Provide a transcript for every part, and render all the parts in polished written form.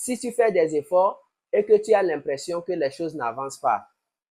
Si tu fais des efforts et que tu as l'impression que les choses n'avancent pas,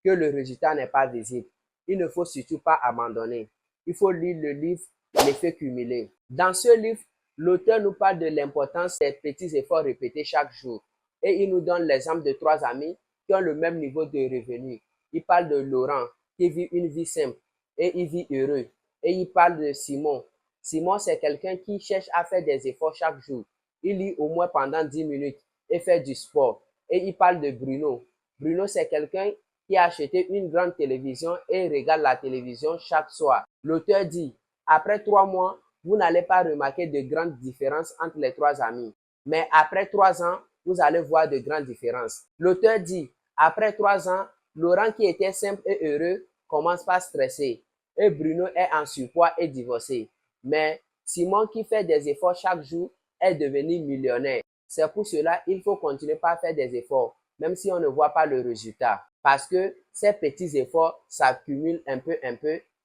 que le résultat n'est pas visible, il ne faut surtout pas abandonner. Il faut lire le livre L'effet cumulé. Dans ce livre, l'auteur nous parle de l'importance des petits efforts répétés chaque jour. Et il nous donne l'exemple de 3 amis qui ont le même niveau de revenu. Il parle de Laurent qui vit une vie simple et il vit heureux. Et il parle de Simon. Simon, c'est quelqu'un qui cherche à faire des efforts chaque jour. Il lit au moins pendant 10 minutes et fait du sport. Et il parle de Bruno. Bruno, c'est quelqu'un qui a acheté une grande télévision et regarde la télévision chaque soir. L'auteur dit, après 3 mois, vous n'allez pas remarquer de grandes différences entre les 3 amis. Mais après 3 ans, vous allez voir de grandes différences. L'auteur dit, après 3 ans, Laurent qui était simple et heureux commence par stresser. Et Bruno est en surpoids et divorcé. Mais Simon qui fait des efforts chaque jour est devenu millionnaire. C'est pour cela qu'il faut continuer par faire des efforts, même si on ne voit pas le résultat. Parce que ces petits efforts s'accumulent un peu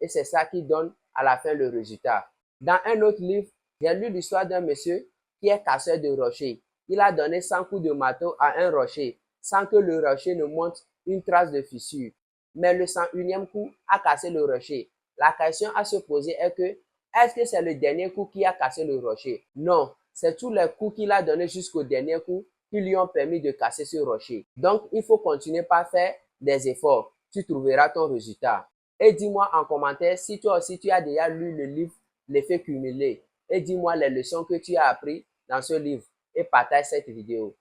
et c'est ça qui donne à la fin le résultat. Dans un autre livre, j'ai lu l'histoire d'un monsieur qui est casseur de rochers. Il a donné 100 coups de marteau à un rocher sans que le rocher ne montre une trace de fissure. Mais le 101e coup a cassé le rocher. La question à se poser est que est-ce que c'est le dernier coup qui a cassé le rocher? Non, c'est tous les coups qu'il a donnés jusqu'au dernier coup qui lui ont permis de casser ce rocher. Donc, il faut continuer par faire des efforts. Tu trouveras ton résultat. Et dis-moi en commentaire si toi aussi tu as déjà lu le livre L'effet cumulé. Et dis-moi les leçons que tu as apprises dans ce livre et partage cette vidéo.